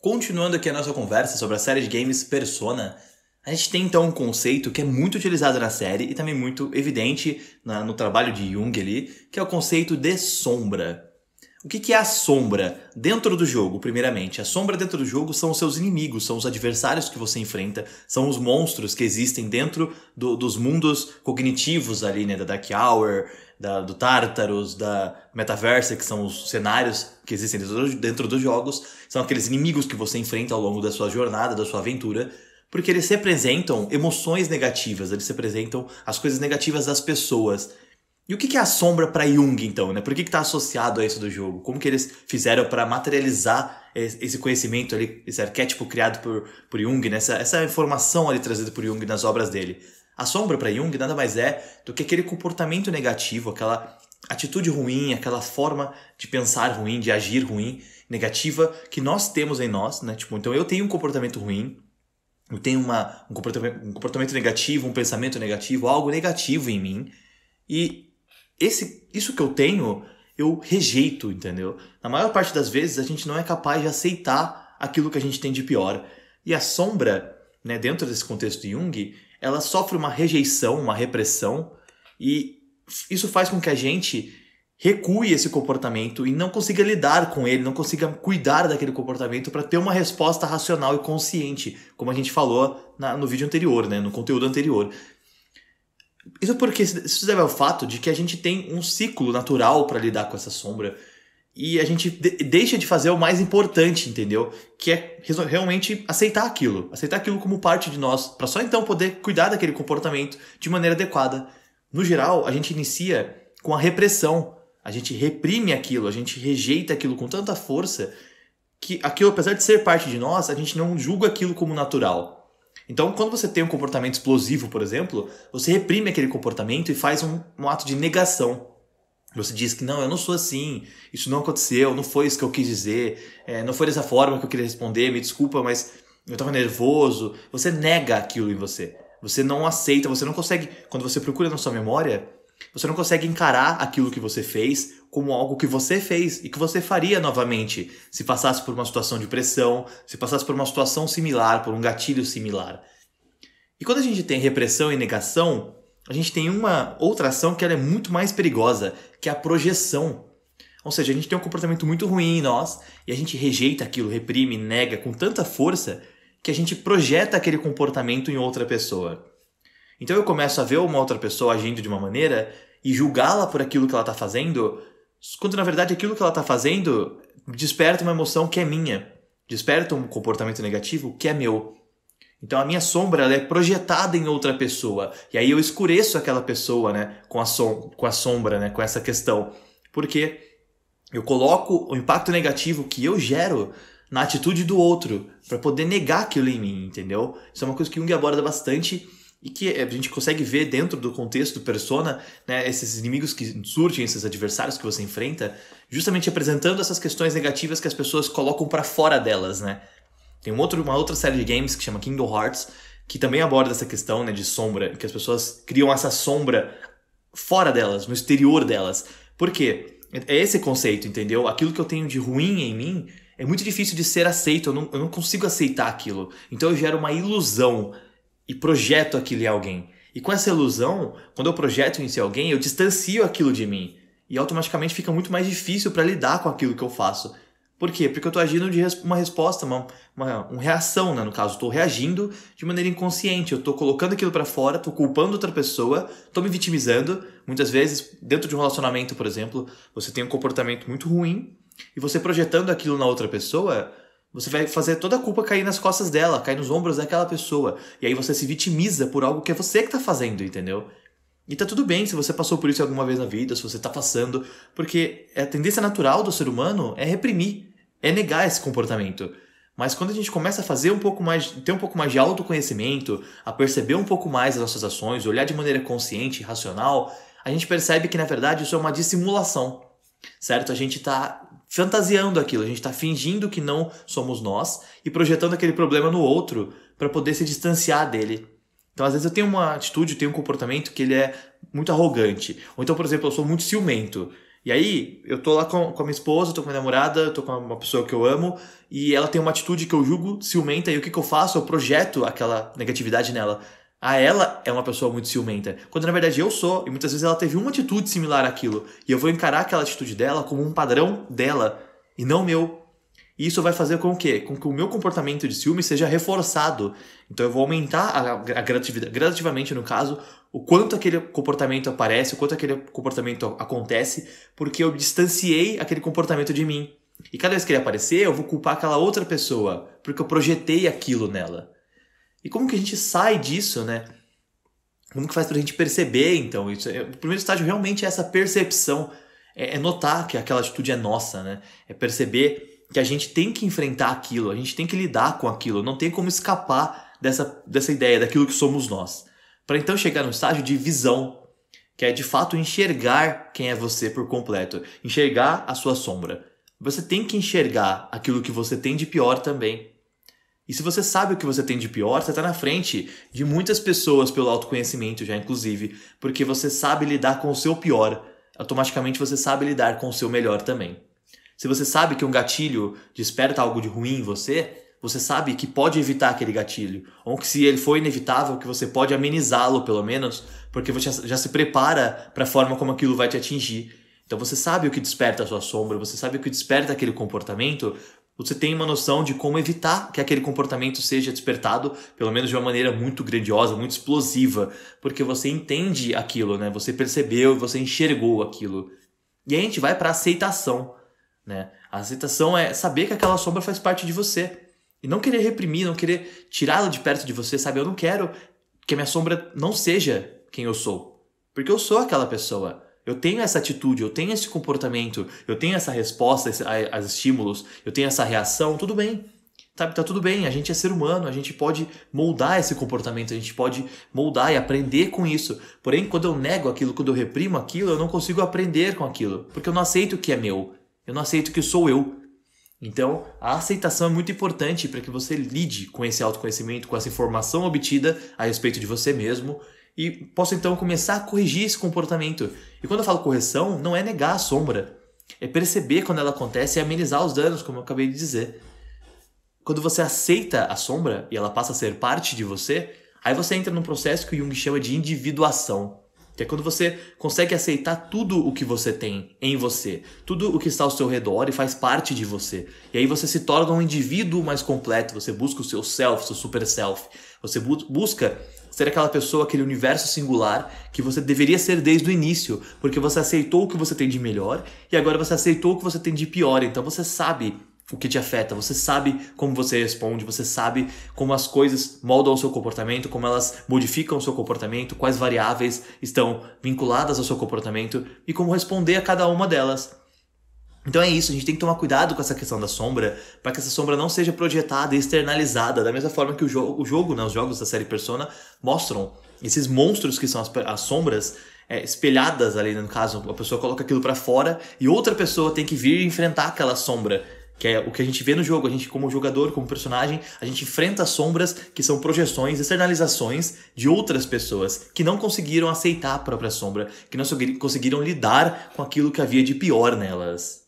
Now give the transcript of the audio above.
Continuando aqui a nossa conversa sobre a série de games Persona, a gente tem então um conceito que é muito utilizado na série e também muito evidente no trabalho de Jung ali, que é o conceito de sombra. O que é a sombra dentro do jogo, primeiramente? A sombra dentro do jogo são os seus inimigos, são os adversários que você enfrenta, são os monstros que existem dentro dos mundos cognitivos ali, né? Da Dark Hour, do Tartarus, da Metaverse, que são os cenários que existem dentro dos jogos. São aqueles inimigos que você enfrenta ao longo da sua jornada, da sua aventura, porque eles representam emoções negativas, eles representam as coisas negativas das pessoas. E o que é a sombra para Jung, então, né? Por que está associado a isso do jogo? Como que eles fizeram para materializar esse conhecimento ali, esse arquétipo criado por Jung, né? Essa informação ali trazida por Jung nas obras dele? A sombra para Jung nada mais é do que aquele comportamento negativo, aquela atitude ruim, aquela forma de pensar ruim, de agir ruim, negativa, que nós temos em nós, né? Tipo, então eu tenho um comportamento ruim, eu tenho um comportamento negativo, um pensamento negativo, algo negativo em mim, e isso que eu tenho, eu rejeito, entendeu? Na maior parte das vezes, a gente não é capaz de aceitar aquilo que a gente tem de pior. E a sombra, né, dentro desse contexto de Jung, ela sofre uma rejeição, uma repressão, e isso faz com que a gente recue esse comportamento e não consiga lidar com ele, não consiga cuidar daquele comportamento para ter uma resposta racional e consciente, como a gente falou no vídeo anterior, né, no conteúdo anterior. Isso porque isso deve ao fato de que a gente tem um ciclo natural para lidar com essa sombra e a gente deixa de fazer o mais importante, entendeu? Que é realmente aceitar aquilo como parte de nós, para só então poder cuidar daquele comportamento de maneira adequada. No geral, a gente inicia com a repressão, a gente reprime aquilo, a gente rejeita aquilo com tanta força que aquilo, apesar de ser parte de nós, a gente não julga aquilo como natural. Então, quando você tem um comportamento explosivo, por exemplo, você reprime aquele comportamento e faz um ato de negação. Você diz que não, eu não sou assim, isso não aconteceu, não foi isso que eu quis dizer, não foi dessa forma que eu queria responder, me desculpa, mas eu estava nervoso. Você nega aquilo em você. Você não aceita, você não consegue, quando você procura na sua memória, você não consegue encarar aquilo que você fez como algo que você fez e que você faria novamente se passasse por uma situação de pressão, se passasse por uma situação similar, por um gatilho similar. E quando a gente tem repressão e negação, a gente tem uma outra ação que ela é muito mais perigosa, que é a projeção. Ou seja, a gente tem um comportamento muito ruim em nós e a gente rejeita aquilo, reprime, nega com tanta força que a gente projeta aquele comportamento em outra pessoa. Então eu começo a ver uma outra pessoa agindo de uma maneira e julgá-la por aquilo que ela está fazendo, quando na verdade aquilo que ela está fazendo desperta uma emoção que é minha, desperta um comportamento negativo que é meu. Então a minha sombra ela é projetada em outra pessoa, e aí eu escureço aquela pessoa, né, com a sombra, né, com essa questão, porque eu coloco o impacto negativo que eu gero na atitude do outro, para poder negar aquilo em mim, entendeu? Isso é uma coisa que Jung aborda bastante, e que a gente consegue ver dentro do contexto do Persona, né, esses inimigos que surgem, esses adversários que você enfrenta, justamente apresentando essas questões negativas que as pessoas colocam para fora delas, né? Tem uma outra série de games que chama Kingdom Hearts, que também aborda essa questão, né, de sombra, que as pessoas criam essa sombra fora delas, no exterior delas. Por quê? É esse conceito, entendeu? Aquilo que eu tenho de ruim em mim é muito difícil de ser aceito, eu não consigo aceitar aquilo. Então eu gero uma ilusão e projeto aquilo em alguém. E com essa ilusão, quando eu projeto isso em alguém, eu distancio aquilo de mim. E automaticamente fica muito mais difícil para lidar com aquilo que eu faço. Por quê? Porque eu estou agindo de uma resposta, uma reação, né? No caso, estou reagindo de maneira inconsciente. Eu estou colocando aquilo para fora, estou culpando outra pessoa, estou me vitimizando. Muitas vezes, dentro de um relacionamento, por exemplo, você tem um comportamento muito ruim e você projetando aquilo na outra pessoa, você vai fazer toda a culpa cair nas costas dela, cair nos ombros daquela pessoa. E aí você se vitimiza por algo que é você que tá fazendo, entendeu? E tá tudo bem se você passou por isso alguma vez na vida, se você tá passando, porque a tendência natural do ser humano é reprimir, é negar esse comportamento. Mas quando a gente começa a fazer ter um pouco mais de autoconhecimento, a perceber um pouco mais as nossas ações, olhar de maneira consciente e racional, a gente percebe que na verdade isso é uma dissimulação, certo? A gente tá fantasiando aquilo, a gente está fingindo que não somos nós e projetando aquele problema no outro para poder se distanciar dele. Então, às vezes eu tenho uma atitude, eu tenho um comportamento que ele é muito arrogante. Ou então, por exemplo, eu sou muito ciumento. E aí, eu tô lá com a minha esposa, tô com a minha namorada, tô com uma pessoa que eu amo, e ela tem uma atitude que eu julgo ciumenta, e o que eu faço? Eu projeto aquela negatividade nela. Ah, ela é uma pessoa muito ciumenta. Quando na verdade eu sou, e muitas vezes ela teve uma atitude similar àquilo. E eu vou encarar aquela atitude dela como um padrão dela, e não meu. E isso vai fazer com o quê? Com que o meu comportamento de ciúme seja reforçado. Então eu vou aumentar a gradativamente, no caso, o quanto aquele comportamento aparece, o quanto aquele comportamento acontece, porque eu distanciei aquele comportamento de mim. E cada vez que ele aparecer, eu vou culpar aquela outra pessoa, porque eu projetei aquilo nela. E como que a gente sai disso, né? Como que faz pra gente perceber, então? Isso o primeiro estágio realmente é essa percepção, é notar que aquela atitude é nossa, né? É perceber que a gente tem que enfrentar aquilo, a gente tem que lidar com aquilo, não tem como escapar dessa ideia, daquilo que somos nós. Para então chegar no estágio de visão, que é de fato enxergar quem é você por completo, enxergar a sua sombra. Você tem que enxergar aquilo que você tem de pior também. E se você sabe o que você tem de pior, você está na frente de muitas pessoas pelo autoconhecimento já, inclusive, porque você sabe lidar com o seu pior, automaticamente você sabe lidar com o seu melhor também. Se você sabe que um gatilho desperta algo de ruim em você, você sabe que pode evitar aquele gatilho. Ou que se ele for inevitável, que você pode amenizá-lo pelo menos, porque você já se prepara para a forma como aquilo vai te atingir. Então você sabe o que desperta a sua sombra, você sabe o que desperta aquele comportamento, você tem uma noção de como evitar que aquele comportamento seja despertado, pelo menos de uma maneira muito grandiosa, muito explosiva, porque você entende aquilo, né? Você percebeu, você enxergou aquilo. E aí a gente vai para a aceitação. Né? A aceitação é saber que aquela sombra faz parte de você. E não querer reprimir, não querer tirá-la de perto de você, sabe? Eu não quero que a minha sombra não seja quem eu sou. Porque eu sou aquela pessoa. Eu tenho essa atitude, eu tenho esse comportamento, eu tenho essa resposta aos estímulos, eu tenho essa reação, tudo bem. Tá tudo bem, a gente é ser humano, a gente pode moldar esse comportamento, a gente pode moldar e aprender com isso. Porém, quando eu nego aquilo, quando eu reprimo aquilo, eu não consigo aprender com aquilo. Porque eu não aceito o que é meu. Eu não aceito que sou eu. Então, a aceitação é muito importante para que você lide com esse autoconhecimento, com essa informação obtida a respeito de você mesmo e possa então começar a corrigir esse comportamento. E quando eu falo correção, não é negar a sombra. É perceber quando ela acontece e amenizar os danos, como eu acabei de dizer. Quando você aceita a sombra e ela passa a ser parte de você, aí você entra num processo que o Jung chama de individuação. Que é quando você consegue aceitar tudo o que você tem em você, tudo o que está ao seu redor e faz parte de você. E aí você se torna um indivíduo mais completo, você busca o seu self, seu super self. Você busca ser aquela pessoa, aquele universo singular que você deveria ser desde o início, porque você aceitou o que você tem de melhor e agora você aceitou o que você tem de pior. Então você sabe o que te afeta, você sabe como você responde, você sabe como as coisas moldam o seu comportamento, como elas modificam o seu comportamento, quais variáveis estão vinculadas ao seu comportamento e como responder a cada uma delas. Então é isso, a gente tem que tomar cuidado com essa questão da sombra, para que essa sombra não seja projetada e externalizada, da mesma forma que o jogo, né, os jogos da série Persona mostram esses monstros que são as sombras espelhadas ali, no caso, a pessoa coloca aquilo para fora e outra pessoa tem que vir enfrentar aquela sombra. Que é o que a gente vê no jogo, a gente como jogador, como personagem, a gente enfrenta sombras que são projeções, externalizações de outras pessoas que não conseguiram aceitar a própria sombra, que não conseguiram lidar com aquilo que havia de pior nelas.